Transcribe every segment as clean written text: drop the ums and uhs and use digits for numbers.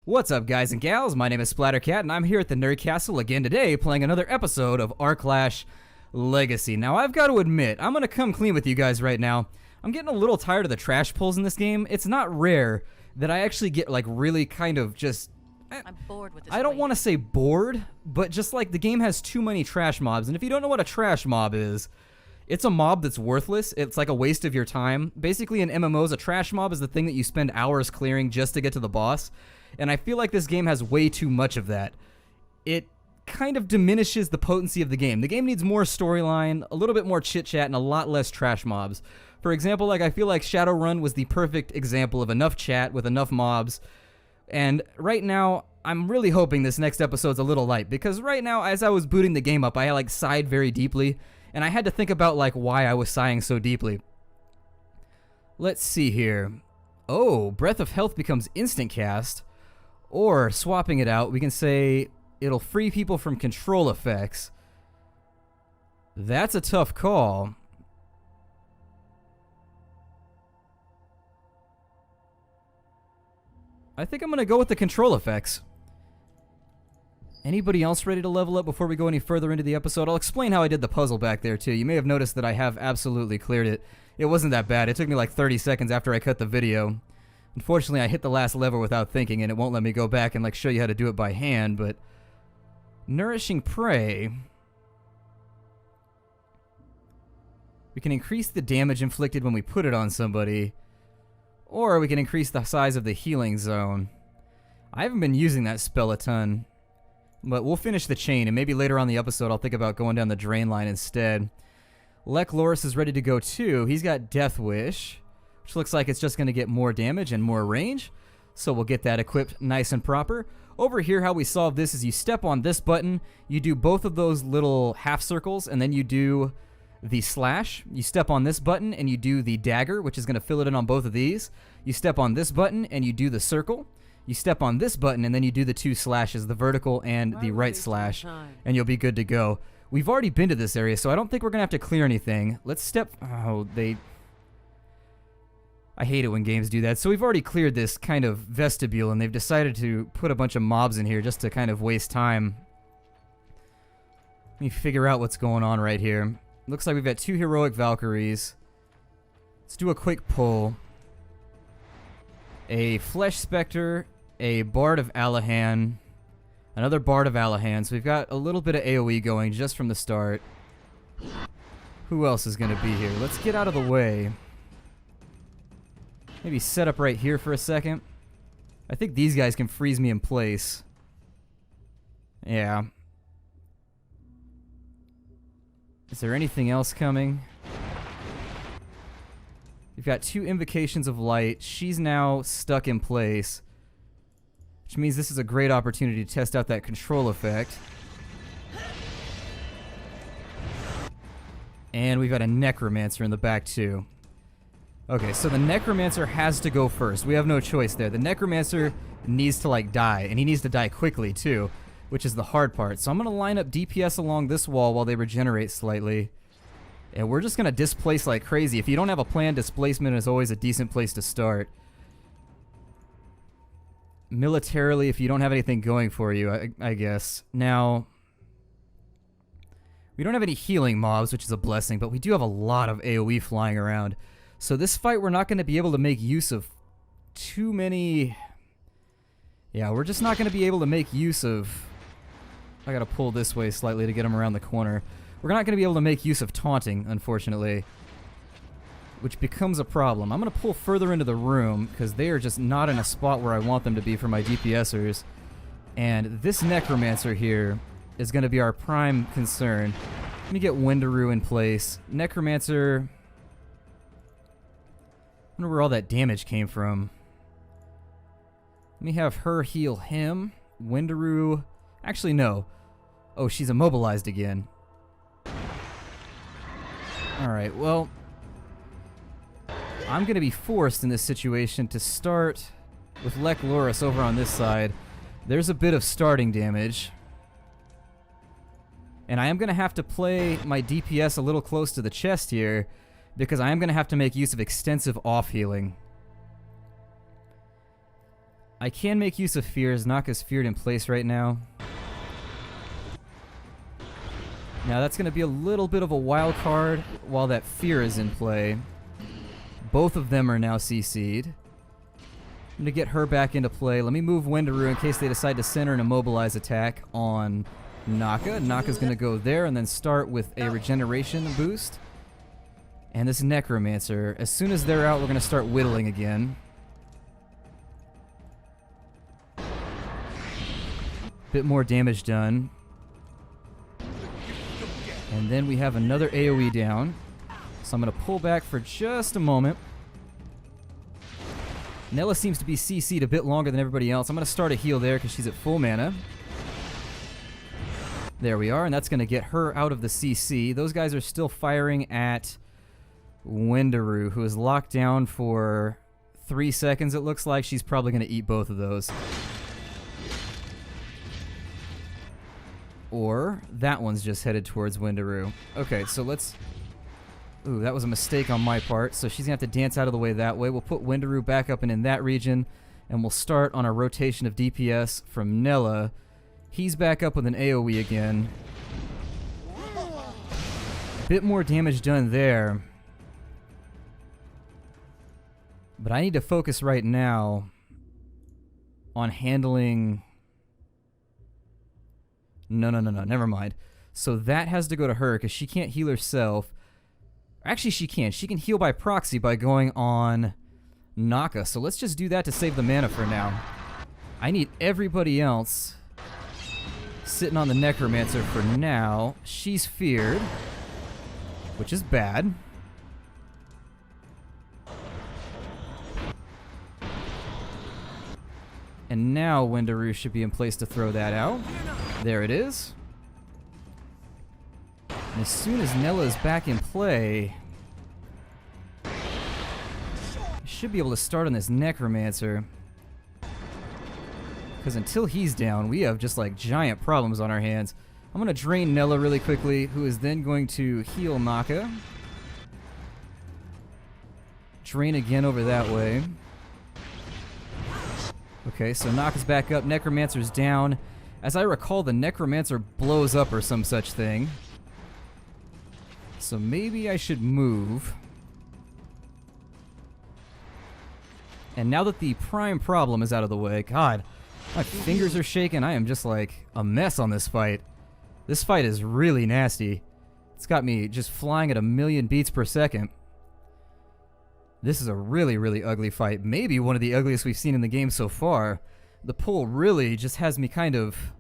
What's up, guys and gals? My name is Splattercat, and I'm here at the Nerd Castle again today playing another episode of Aarklash Legacy. Now, I've got to admit, I'm going to come clean with you guys right now. I'm getting a little tired of the trash pulls in this game. It's not rare that I actually get, like, really kind of just... I'm bored with this. I don't want to say bored, but just, like, the game has too many trash mobs. And if you don't know what a trash mob is, it's a mob that's worthless. It's like a waste of your time. Basically, in MMOs, a trash mob is the thing that you spend hours clearing just to get to the boss. And I feel like this game has way too much of that. It kind of diminishes the potency of the game. The game needs more storyline, a little bit more chit-chat, and a lot less trash mobs. For example, like I feel like Shadowrun was the perfect example of enough chat with enough mobs. And right now, I'm really hoping this next episode's a little light, because right now, as I was booting the game up, I like sighed very deeply, and I had to think about like why I was sighing so deeply. Let's see here. Oh, Breath of Health becomes instant cast. Or, swapping it out, we can say it'll free people from control effects. That's a tough call. I think I'm going to go with the control effects. Anybody else ready to level up before we go any further into the episode? I'll explain how I did the puzzle back there, too. You may have noticed that I have absolutely cleared it. It wasn't that bad. It took me like 30 seconds after I cut the video. Unfortunately, I hit the last lever without thinking, and it won't let me go back and like show you how to do it by hand, but... Nourishing Prey... We can increase the damage inflicted when we put it on somebody, or we can increase the size of the healing zone. I haven't been using that spell a ton, but we'll finish the chain, and maybe later on in the episode I'll think about going down the drain line instead. Lek Loris is ready to go too. He's got Death Wish, which looks like it's just going to get more damage and more range. So we'll get that equipped nice and proper. Over here, how we solve this is you step on this button, you do both of those little half circles, and then you do the slash. You step on this button and you do the dagger, which is going to fill it in on both of these. You step on this button and you do the circle. You step on this button and then you do the two slashes, the vertical and the right slash, and you'll be good to go. We've already been to this area, so I don't think we're going to have to clear anything. Let's step... Oh, I hate it when games do that. So we've already cleared this kind of vestibule, and they've decided to put a bunch of mobs in here just to kind of waste time. Let me figure out what's going on right here. Looks like we've got two heroic Valkyries. Let's do a quick pull. A Flesh Spectre, a Bard of Alahan, another Bard of Alahan. So we've got a little bit of AoE going just from the start. Who else is going to be here? Let's get out of the way. Maybe set up right here for a second. I think these guys can freeze me in place. Yeah. Is there anything else coming? We've got two Invocations of Light. She's now stuck in place, which means this is a great opportunity to test out that control effect. And we've got a Necromancer in the back too. Okay, so the Necromancer has to go first. We have no choice there. The Necromancer needs to, like, die, and he needs to die quickly, too, which is the hard part. So I'm going to line up DPS along this wall while they regenerate slightly, and we're just going to displace like crazy. If you don't have a plan, displacement is always a decent place to start. Militarily, if you don't have anything going for you, I guess. Now, we don't have any healing mobs, which is a blessing, but we do have a lot of AoE flying around. So this fight, we're not going to be able to make use of too many... Yeah, we're just not going to be able to make use of... I got to pull this way slightly to get him around the corner. We're not going to be able to make use of taunting, unfortunately, which becomes a problem. I'm going to pull further into the room because they are just not in a spot where I want them to be for my DPSers. And this Necromancer here is going to be our prime concern. Let me get Windaroo in place. Necromancer... I wonder where all that damage came from. Let me have her heal him. Windaroo... Actually, no. Oh, she's immobilized again. Alright, well... I'm going to be forced in this situation to start with Lek Loris over on this side. There's a bit of starting damage. And I am going to have to play my DPS a little close to the chest here, because I am going to have to make use of extensive off-healing. I can make use of fears. Naka's feared in place right now. Now that's going to be a little bit of a wild card while that fear is in play. Both of them are now CC'd. I'm going to get her back into play. Let me move Wendaru in case they decide to center an immobilize attack on Naka. Naka's going to go there and then start with a regeneration boost. And this Necromancer, as soon as they're out, we're going to start whittling again. Bit more damage done. And then we have another AoE down. So I'm going to pull back for just a moment. Nella seems to be CC'd a bit longer than everybody else. I'm going to start a heal there because she's at full mana. There we are, and that's going to get her out of the CC. Those guys are still firing at Wendaru, who is locked down for 3 seconds, it looks like. She's probably going to eat both of those. Or that one's just headed towards Wendaru. Okay, so let's... Ooh, that was a mistake on my part. So she's going to have to dance out of the way that way. We'll put Wendaru back up and in that region. And we'll start on a rotation of DPS from Nella. He's back up with an AoE again. Bit more damage done there. But I need to focus right now on handling... No, never mind. So that has to go to her because she can't heal herself. Actually, she can. She can heal by proxy by going on Naka. So let's just do that to save the mana for now. I need everybody else sitting on the Necromancer for now. She's feared, which is bad. And now Wendaru should be in place to throw that out. There it is. And as soon as Nella is back in play, I should be able to start on this Necromancer. Because until he's down, we have just like giant problems on our hands. I'm going to drain Nella really quickly, who is then going to heal Naka. Drain again over that way. Okay, so Naka's back up, Necromancer's down. As I recall, the Necromancer blows up or some such thing. So maybe I should move. And now that the prime problem is out of the way, God, my fingers are shaking. I am just like a mess on this fight. This fight is really nasty. It's got me just flying at 1,000,000 beats per second. This is a really, really ugly fight. Maybe one of the ugliest we've seen in the game so far. The pull really just has me kind of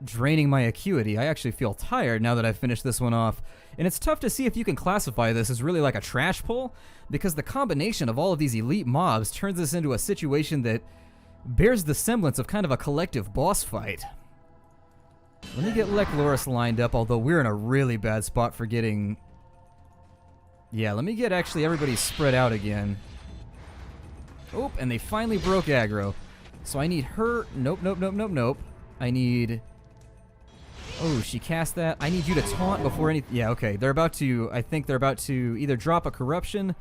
draining my acuity. I actually feel tired now that I've finished this one off. And it's tough to see if you can classify this as really like a trash pull, because the combination of all of these elite mobs turns this into a situation that bears the semblance of kind of a collective boss fight. Let me get Lekloris lined up, although we're in a really bad spot for getting... Yeah, let me get actually everybody spread out again. Oh, and they finally broke aggro. So I need her... Nope. I need... Oh, she cast that. I need you to taunt before any... Yeah, okay. They're about to... I think they're about to either drop a corruption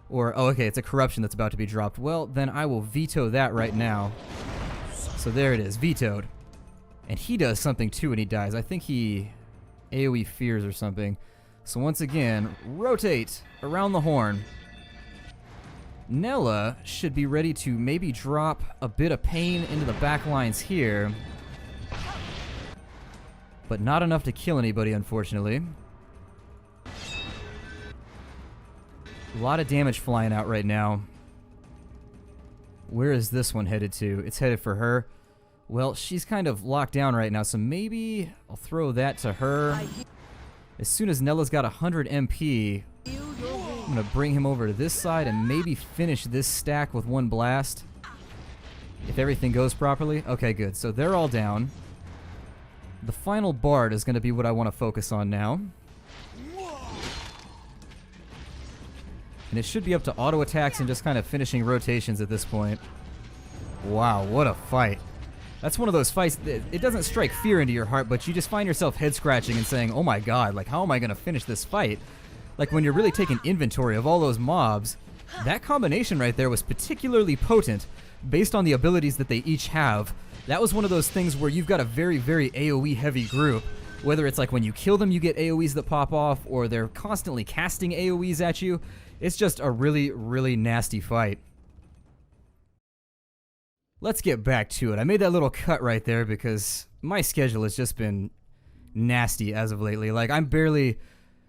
or... Oh, okay, it's a corruption that's about to be dropped. Well, then I will veto that right now. So there it is, vetoed. And he does something too when he dies. I think he AoE fears or something. So once again, rotate around the horn. Nella should be ready to maybe drop a bit of pain into the back lines here. But not enough to kill anybody, unfortunately. A lot of damage flying out right now. Where is this one headed to? It's headed for her. Well, she's kind of locked down right now, so maybe I'll throw that to her. As soon as Nella's got 100 MP, I'm going to bring him over to this side and maybe finish this stack with one blast. If everything goes properly. Okay, good. So they're all down. The final Bard is going to be what I want to focus on now. And it should be up to auto attacks and just kind of finishing rotations at this point. Wow, what a fight. That's one of those fights that it doesn't strike fear into your heart, but you just find yourself head scratching and saying, oh my god, like how am I going to finish this fight? Like when you're really taking inventory of all those mobs, that combination right there was particularly potent based on the abilities that they each have, that was one of those things where you've got a very, very AoE heavy group. Whether it's like when you kill them, you get AoEs that pop off, or they're constantly casting AoEs at you. It's just a really, really nasty fight. Let's get back to it. I made that little cut right there because my schedule has just been nasty as of lately. Like, I'm barely...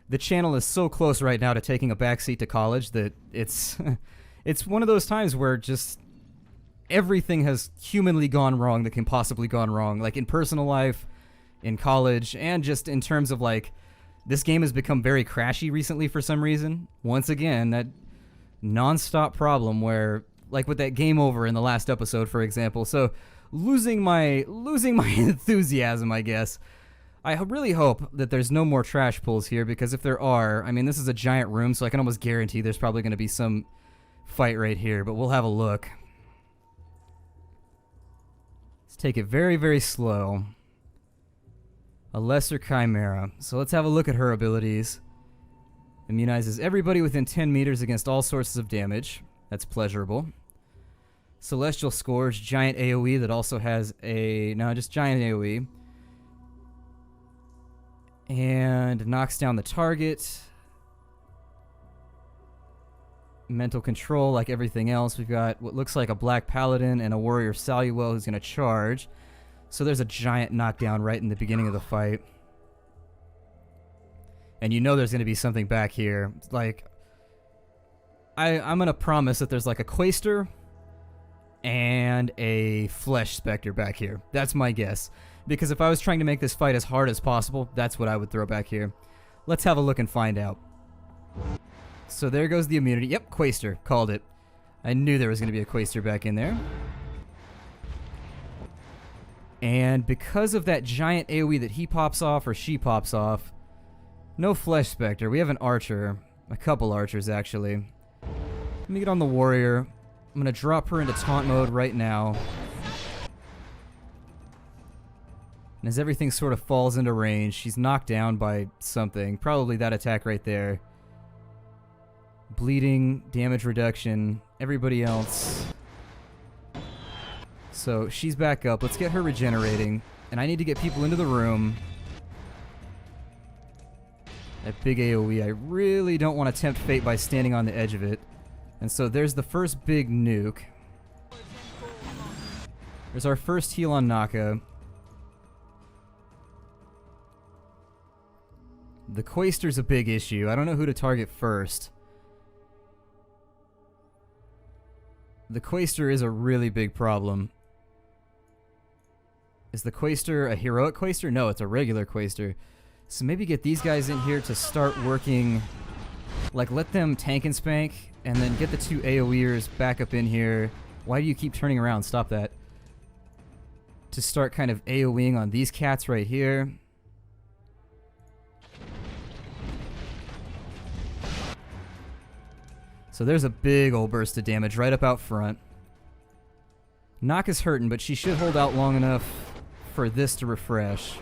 The channel is so close right now to taking a backseat to college that it's... it's one of those times where just... everything has humanly gone wrong that can possibly gone wrong. Like, in personal life, in college, and just in terms of, like... This game has become very crashy recently for some reason. Once again, that non-stop problem where... Like with that game over in the last episode, for example. So, losing my enthusiasm, I guess. I really hope that there's no more trash pulls here, because if there are, I mean, this is a giant room, so I can almost guarantee there's probably going to be some fight right here, but we'll have a look. Let's take it very, very slow. A lesser chimera. So let's have a look at her abilities. Immunizes everybody within 10 meters against all sources of damage. That's pleasurable. Celestial Scourge, giant AoE that also has a... No, just giant AoE. And knocks down the target. Mental control, like everything else. We've got what looks like a Black Paladin and a Warrior Saluel who's going to charge. So there's a giant knockdown right in the beginning of the fight. And you know there's going to be something back here. Like... I'm going to promise that there's like a Quaestor and a Flesh Spectre back here. That's my guess. Because if I was trying to make this fight as hard as possible, that's what I would throw back here. Let's have a look and find out. So there goes the immunity. Yep, Quaestor. Called it. I knew there was going to be a Quaestor back in there. And because of that giant AoE that he pops off or she pops off, no Flesh Spectre. We have an Archer. A couple Archers, actually. Let me get on the Warrior. I'm going to drop her into taunt mode right now. And as everything sort of falls into range, she's knocked down by something. Probably that attack right there. Bleeding, damage reduction, everybody else. So she's back up. Let's get her regenerating. And I need to get people into the room. That big AoE, I really don't want to tempt fate by standing on the edge of it. And so there's the first big nuke. There's our first heal on Naka. The Quaestor's a big issue. I don't know who to target first. The Quaestor is a really big problem. Is the Quaestor a heroic Quaestor? No, it's a regular Quaestor. So maybe get these guys in here to start working... Like, let them tank and spank, and then get the two AoEers back up in here. Why do you keep turning around? Stop that. To start kind of AoEing on these cats right here. So there's a big old burst of damage right up out front. Naka's hurting, but she should hold out long enough for this to refresh.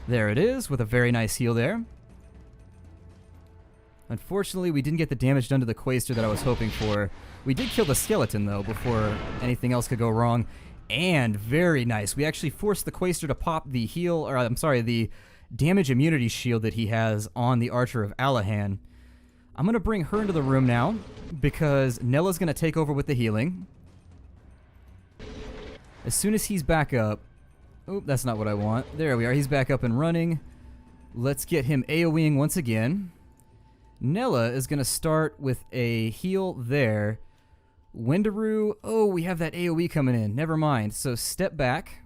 There it is, with a very nice heal there. Unfortunately, we didn't get the damage done to the Quaestor that I was hoping for. We did kill the skeleton, though, before anything else could go wrong. And very nice. We actually forced the Quaestor to pop the heal, or I'm sorry, the damage immunity shield that he has on the Archer of Allahan. I'm going to bring her into the room now, because Nella's going to take over with the healing. As soon as he's back up... Oop, that's not what I want. There we are. He's back up and running. Let's get him AoEing once again. Nella is going to start with a heal there. Windaroo. Oh, we have that AoE coming in. Never mind. So step back.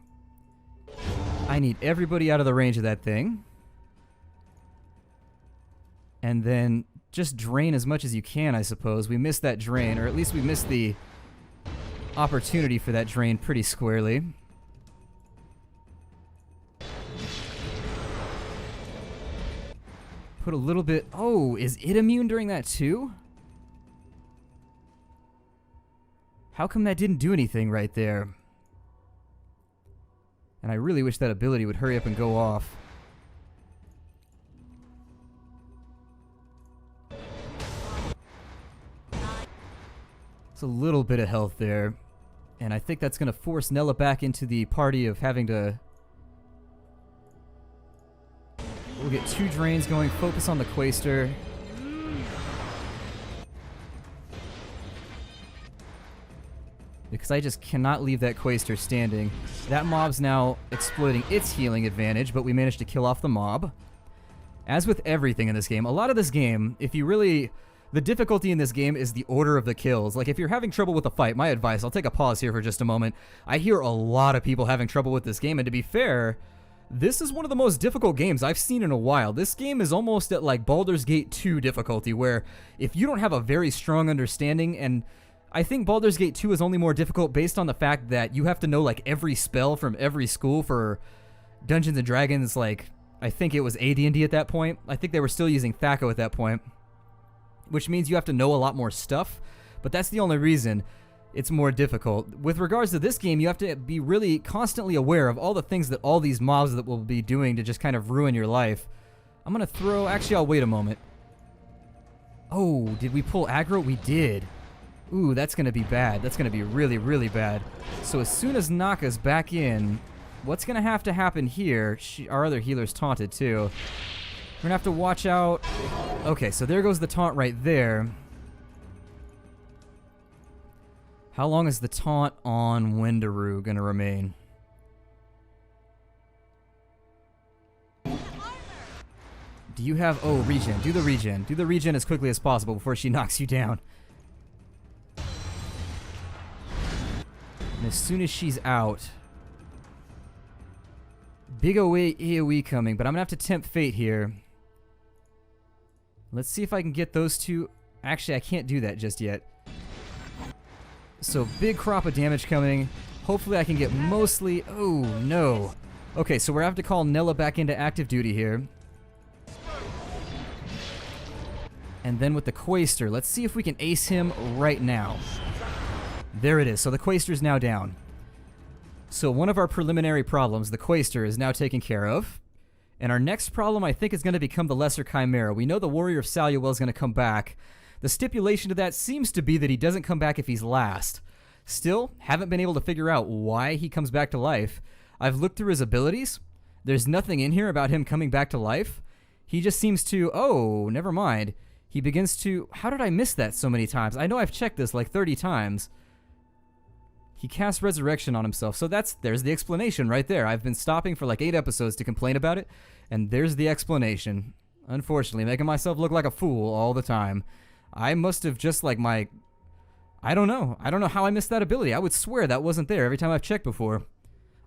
I need everybody out of the range of that thing. And then just drain as much as you can, I suppose. We missed that drain, or at least we missed the opportunity for that drain pretty squarely. Put a little bit... Oh, is it immune during that too? How come that didn't do anything right there? And I really wish that ability would hurry up and go off. It's a little bit of health there. And I think that's going to force Nella back into the party of having to... We'll get 2 drains going. Focus on the Quaster. Because I just cannot leave that Quaster standing. That mob's now exploiting its healing advantage, but we managed to kill off the mob. As with everything in this game, a lot of this game, if you really... The difficulty in this game is the order of the kills. Like, if you're having trouble with a fight, my advice, I'll take a pause here for just a moment. I hear a lot of people having trouble with this game, and to be fair, this is one of the most difficult games I've seen in a while. This game is almost at, like, Baldur's Gate 2 difficulty, where if you don't have a very strong understanding, and I think Baldur's Gate 2 is only more difficult based on the fact that you have to know, like, every spell from every school for Dungeons & Dragons, like, I think it was AD&D at that point. I think they were still using THAC0 at that point. Which means you have to know a lot more stuff, but that's the only reason it's more difficult. With regards to this game, you have to be really constantly aware of all the things that all these mobs that will be doing to just kind of ruin your life. I'm gonna throw... Actually, I'll wait a moment. Oh, did we pull aggro? We did. Ooh, that's gonna be bad. That's gonna be really, really bad. So as soon as Naka's back in, what's gonna have to happen here... Our other healer's taunted, too. We're gonna have to watch out. Okay, so there goes the taunt right there. How long is the taunt on Wendaru gonna remain? Do you have... Oh, regen. Do the regen. Do the regen as quickly as possible before she knocks you down. And as soon as she's out... Big AoE coming, but I'm gonna have to tempt fate here. Let's see if I can get those two. Actually, I can't do that just yet. So big crop of damage coming. Hopefully I can get mostly... Oh, no. Okay, so we're going to have to call Nella back into active duty here. And then with the Quaster, let's see if we can ace him right now. There it is. So the Quaster's now down. So one of our preliminary problems, the Quaster, is now taken care of. And our next problem, I think, is going to become the Lesser Chimera. We know the Warrior of Saluel is going to come back. The stipulation to that seems to be that he doesn't come back if he's last. Still, haven't been able to figure out why he comes back to life. I've looked through his abilities. There's nothing in here about him coming back to life. He just seems to... Oh, never mind. He begins to... How did I miss that so many times? I know I've checked this like 30 times. He casts Resurrection on himself. So there's the explanation right there. I've been stopping for like 8 episodes to complain about it, and there's the explanation. Unfortunately, making myself look like a fool all the time. I must have just like my... I don't know. I don't know how I missed that ability. I would swear that wasn't there every time I've checked before.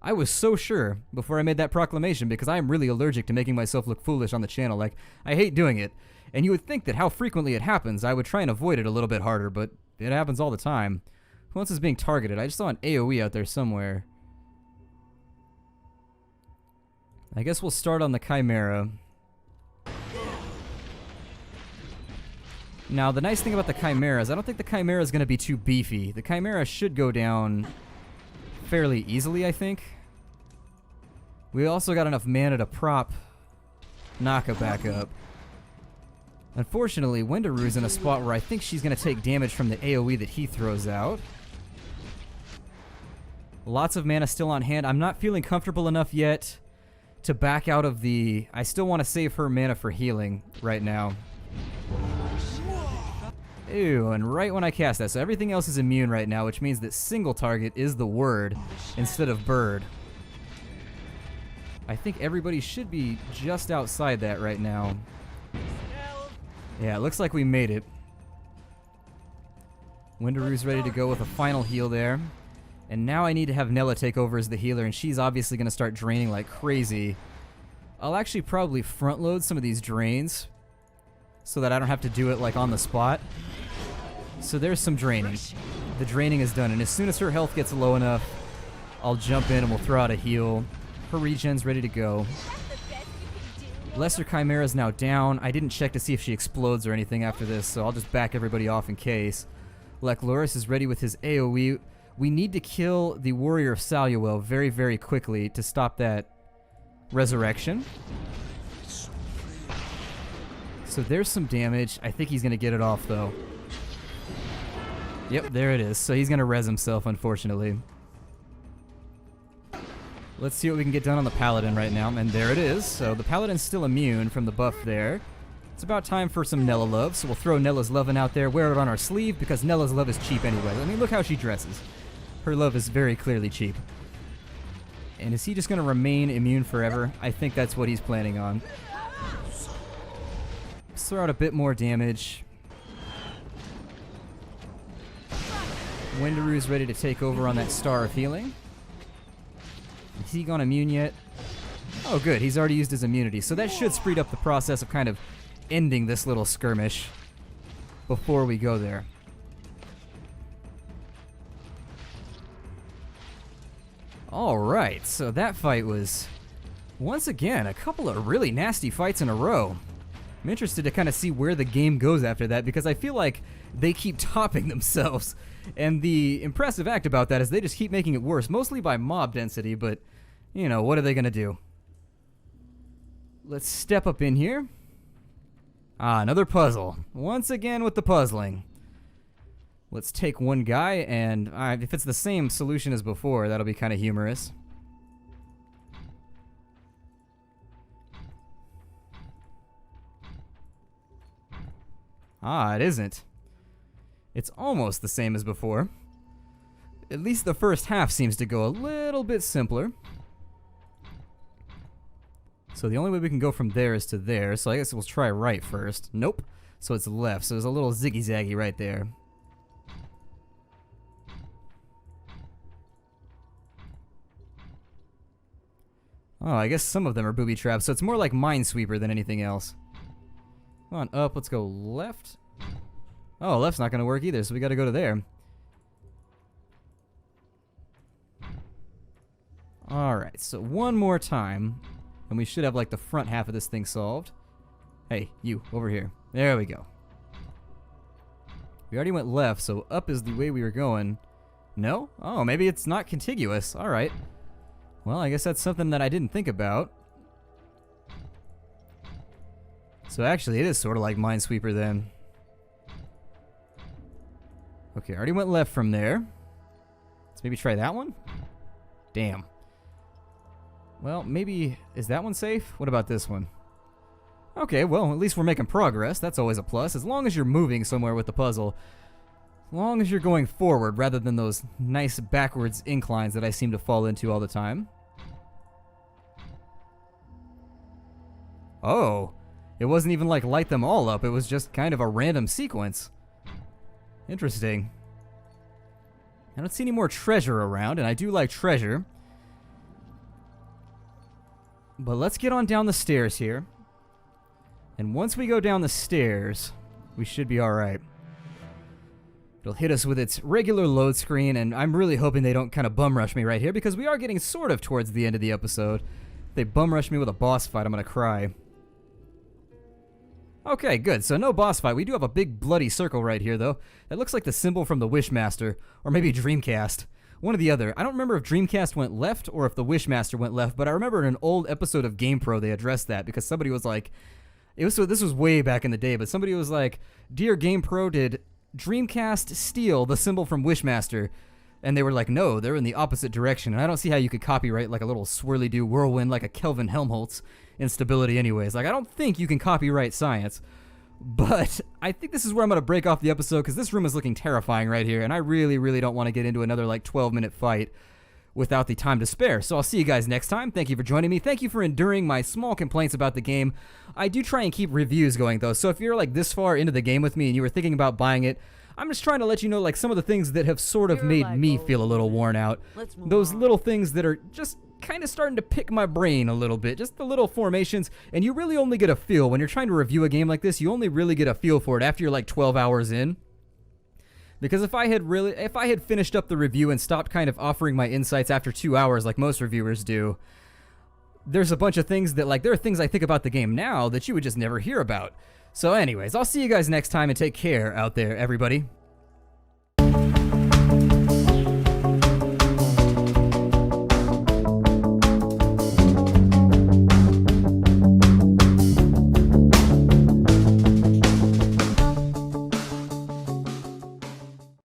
I was so sure before I made that proclamation because I am really allergic to making myself look foolish on the channel. Like, I hate doing it. And you would think that how frequently it happens, I would try and avoid it a little bit harder, but it happens all the time. Who else is being targeted? I just saw an AoE out there somewhere. I guess we'll start on the Chimera. Now, the nice thing about the Chimera is I don't think the Chimera is going to be too beefy. The Chimera should go down fairly easily, I think. We also got enough mana to prop Naka back up. Unfortunately, Wendaru's in a spot where I think she's going to take damage from the AoE that he throws out. Lots of mana still on hand. I'm not feeling comfortable enough yet to back out of the... I still want to save her mana for healing right now. Ew, and right when I cast that. So everything else is immune right now, which means that single target is the word instead of bird. I think everybody should be just outside that right now. Yeah, it looks like we made it. Wendaru's ready to go with a final heal there. And now I need to have Nella take over as the healer, and she's obviously going to start draining like crazy. I'll actually probably front load some of these drains so that I don't have to do it like on the spot. So there's some draining. The draining is done, and as soon as her health gets low enough, I'll jump in and we'll throw out a heal. Her regen's ready to go. Lesser Chimera is now down. I didn't check to see if she explodes or anything after this, so I'll just back everybody off in case. Lekloris is ready with his AoE. We need to kill the Warrior of Saluel very, very quickly to stop that resurrection. So there's some damage. I think he's going to get it off, though. Yep, there it is. So he's going to res himself, unfortunately. Let's see what we can get done on the Paladin right now. And there it is. So the Paladin's still immune from the buff there. It's about time for some Nella love. So we'll throw Nella's lovin' out there, wear it on our sleeve, because Nella's love is cheap anyway. I mean, look how she dresses. Her love is very clearly cheap. And is he just going to remain immune forever? I think that's what he's planning on. Let's throw out a bit more damage. Wendaroo's ready to take over on that Star of Healing. Has he gone immune yet? Oh, good. He's already used his immunity. So that should speed up the process of kind of ending this little skirmish before we go there. Alright, so that fight was, once again, a couple of really nasty fights in a row. I'm interested to kind of see where the game goes after that, because I feel like they keep topping themselves. And the impressive act about that is they just keep making it worse, mostly by mob density, but, you know, what are they going to do? Let's step up in here. Ah, another puzzle. Once again with the puzzling. Let's take one guy, and if it's the same solution as before, that'll be kind of humorous. Ah, it isn't. It's almost the same as before. At least the first half seems to go a little bit simpler. So the only way we can go from there is to there, so I guess we'll try right first. Nope. So it's left, so there's a little ziggy-zaggy right there. Oh, I guess some of them are booby traps, so it's more like Minesweeper than anything else. Come on, up, let's go left. Oh, left's not going to work either, so we got to go to there. Alright, so one more time, and we should have like the front half of this thing solved. Hey, you, over here. There we go. We already went left, so up is the way we were going. No? Oh, maybe it's not contiguous. Alright. Well, I guess that's something that I didn't think about. So actually, it is sort of like Minesweeper then. Okay, I already went left from there. Let's maybe try that one? Damn. Well, maybe... Is that one safe? What about this one? Okay, well, at least we're making progress. That's always a plus. As long as you're moving somewhere with the puzzle. As long as you're going forward rather than those nice backwards inclines that I seem to fall into all the time. Oh. It wasn't even like light them all up. It was just kind of a random sequence. Interesting. I don't see any more treasure around, and I do like treasure. But let's get on down the stairs here. And once we go down the stairs, we should be alright. It'll hit us with its regular load screen, and I'm really hoping they don't kind of bum rush me right here, because we are getting sort of towards the end of the episode. If they bum rush me with a boss fight, I'm gonna cry. Okay, good. So no boss fight. We do have a big bloody circle right here, though. That looks like the symbol from the Wishmaster, or maybe Dreamcast. One or the other. I don't remember if Dreamcast went left or if the Wishmaster went left, but I remember in an old episode of GamePro they addressed that, because somebody was like... this was way back in the day, but somebody was like, "Dear GamePro, did Dreamcast steal the symbol from Wishmaster?" And they were like, "No, they're in the opposite direction." And I don't see how you could copyright like a little swirly-doo whirlwind like a Kelvin Helmholtz instability anyways. Like, I don't think you can copyright science. But I think this is where I'm going to break off the episode, because this room is looking terrifying right here, and I really, really don't want to get into another like 12-minute fight without the time to spare. So I'll see you guys next time. Thank you for joining me. Thank you for enduring my small complaints about the game. I do try and keep reviews going, though, so if you're like this far into the game with me and you were thinking about buying it, I'm just trying to let you know like some of the things that have sort of made me feel a little worn out. Those little things that are just kind of starting to pick my brain a little bit, just the little formations, and you really only get a feel when you're trying to review a game like this. You only really get a feel for it after you're like 12 hours in. Because if I had finished up the review and stopped kind of offering my insights after 2 hours like most reviewers do, there's a bunch of things that, like, there are things I think about the game now that you would just never hear about. So anyways, I'll see you guys next time, and take care out there, everybody.